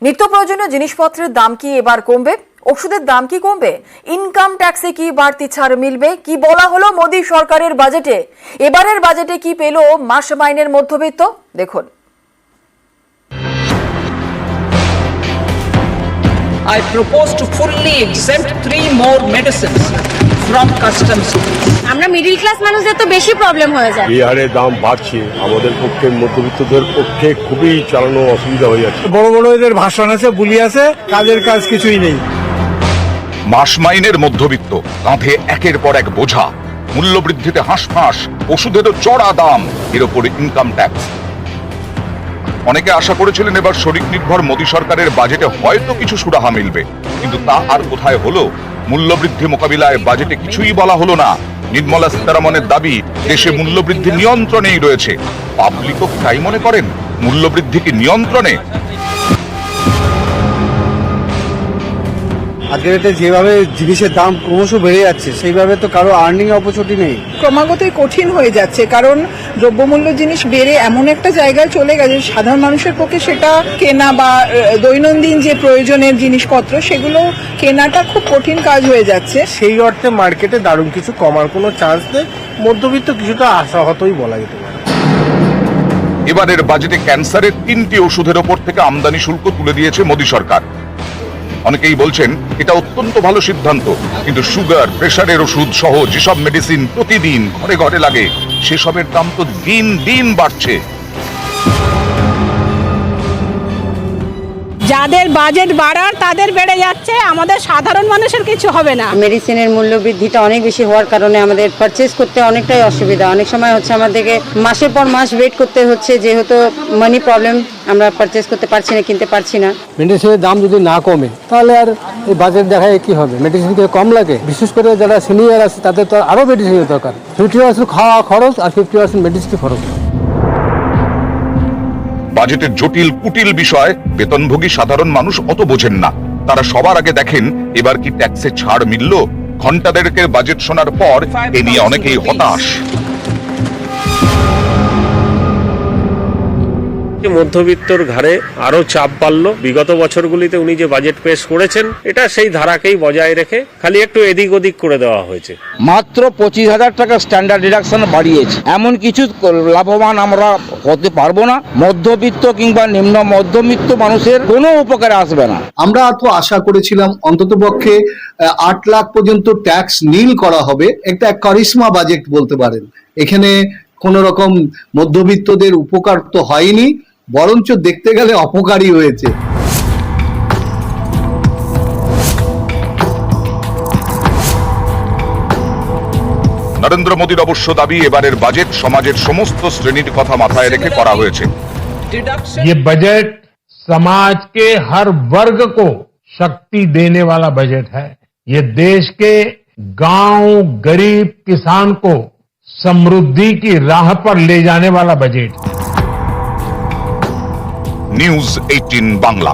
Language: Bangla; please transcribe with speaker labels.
Speaker 1: নিত্য প্রয়োজনীয় জিনিসপত্রের দাম কি এবার কমবে? ওষুধের দাম কি কমবে? ইনকাম ট্যাক্সে কি বাড়তি ছাড় মিলবে? কি বলা হলো মোদী সরকারের বাজেটে? এবারের বাজেটে কি পেল মাস মাইনের মধ্যবিত্ত? দেখুন।
Speaker 2: I propose to fully exempt 3 more medicines from customs.
Speaker 3: আমরা মিডল ক্লাস মানুষদের তো বেশি প্রবলেম হয়ে যায়।
Speaker 4: এই হারে দাম বাড়ছে, আমাদের পক্ষে মধ্যবিত্তদের পক্ষে খুবই চালানো অসুবিধা হয়ে যাচ্ছে।
Speaker 5: বড় বড় এদের ভাষণ আছে, বুলি আছে, কাজের কাজ কিছুই নেই।
Speaker 6: মাস মাইনের মধ্যবিত্ত কাঁধে একের পর এক বোঝা, মূল্যবৃদ্ধিতে হাঁসফাঁস, ওষুধেরও চড়া দাম, এর ওপরে ইনকাম ট্যাক্স। অনেকে আশা করেছিলেন এবার শরিক নির্ভর মোদী সরকারের বাজেটে হয়তো কিছু সুরাহা মিলবে, কিন্তু তা আর কোথায় হলো? মূল্যবৃদ্ধি মোকাবিলায় বাজেটে কিছুই বলা হলো না। নির্মলা সীতারামনের দাবি, দেশে মূল্যবৃদ্ধি নিয়ন্ত্রণেই রয়েছে। পাবলিকও তাই মনে করেন? মূল্যবৃদ্ধি কি নিয়ন্ত্রণে?
Speaker 5: আজকের ডেটে যেভাবে জিনিসের দাম ক্রমশ বেড়ে যাচ্ছে, সেইভাবে তো কারো আর্নিং অপরচুনিটি নেই।
Speaker 7: ক্রমাগতই কঠিন হয়ে যাচ্ছে, কারণ দ্রব্যমূল্য জিনিস বেড়ে এমন একটা জায়গায় চলে গেছে সাধারণ মানুষের পক্ষে সেটা কেনা বা দৈনন্দিন যে প্রয়োজনের জিনিসপত্র সেগুলো কেনাটা খুব কঠিন কাজ হয়ে যাচ্ছে।
Speaker 5: সেই অর্থে মার্কেটে দারুণ কিছু কমার কোনো চান্স নেই। মধ্যবিত্ত কিছুটা আশাহতই বলা যেতে পারে।
Speaker 6: এবারের বাজেটে ক্যান্সারের 3টি ওষুধের ওপর থেকে আমদানি শুল্ক তুলে দিয়েছে মোদী সরকার। অনেকেই বলছেন এটা অত্যন্ত ভালো সিদ্ধান্ত, কিন্তু সুগার, প্রেসারের ওষুধ সহ যেসব মেডিসিন প্রতিদিন ঘরে ঘরে লাগে, সেসবের দাম তো দিন দিন বাড়ছে।
Speaker 3: যাদের বাজেট বাড়ার তাদের বেড়ে যাচ্ছে, আমাদের সাধারণ মানুষের কিছু হবে না।
Speaker 8: মেডিসিনের মূল্য বৃদ্ধিটা অনেক বেশি হওয়ার কারণে আমাদের পারচেজ করতে অনেকটাই অসুবিধা। অনেক সময় হচ্ছে আমাদেরকে মাসের পর মাস ওয়েট করতে হচ্ছে, যেহেতু মানি প্রবলেম, আমরা পারচেজ করতে পারছি না, কিনতে পারছি না।
Speaker 5: মেডিসিনের দাম যদি না কমে তাহলে আর এই বাজেট দেখায় কি হবে? মেডিসিন কম লাগে, বিশেষ করে যারা সিনিয়র আছে তাদের তো আরো মেডিসিনের দরকার। 50% খাওয়া খরচ আর 50% মেডিসিন খরচ।
Speaker 6: বাজেটের জটিল কুটিল বিষয় বেতনভোগী সাধারণ মানুষ অত বোঝেন না। তারা সবার আগে দেখেন এবার কি ট্যাক্সে ছাড় মিলল। ঘন্টা দেড়েকের বাজেট শোনার পর এ নিয়ে অনেকেই হতাশ।
Speaker 9: মধ্যবিত্তর ঘাড়ে আরো চাপ বাড়লো। বিগত বছরগুলিতে উনি যে বাজেট পেশ করেছেন, এটা সেই ধারাকেই বজায় রেখে খালি একটু এদিক ওদিক করে দেওয়া হয়েছে।
Speaker 10: মাত্র 25,000 টাকা স্ট্যান্ডার্ড ডিডাকশন বাড়িয়েছে। এমন কিছু লাভবান আমরা হতে পারবো না। মধ্যবিত্ত কিংবা নিম্ন মধ্যবিত্ত মানুষের কোনো উপকারে আসবে না।
Speaker 11: আমরা তো আশা করেছিলাম অন্ততপক্ষে 8 লাখ পর্যন্ত ট্যাক্স নীল করা হবে। একটা কারিশমা বাজেট বলতে পারেন। এখানে কোন রকম মধ্যবিত্তদের উপকার তো হয়নি, বরঞ্চ দেখতে গেলে অপকারী হয়েছে।
Speaker 6: নরেন্দ্র মোদীর অবশ্য দাবি, এবারের বাজেট সমাজের সমস্ত শ্রেণীর কথা মাথায় রেখে করা হয়েছে।
Speaker 12: ये बजट समाज के हर वर्ग को शक्ति देने वाला बजट है। ये देश के गांव, गरीब किसान को समृद्धि की राह पर ले जाने वाला बजट।
Speaker 6: নিউজ 18 বাংলা।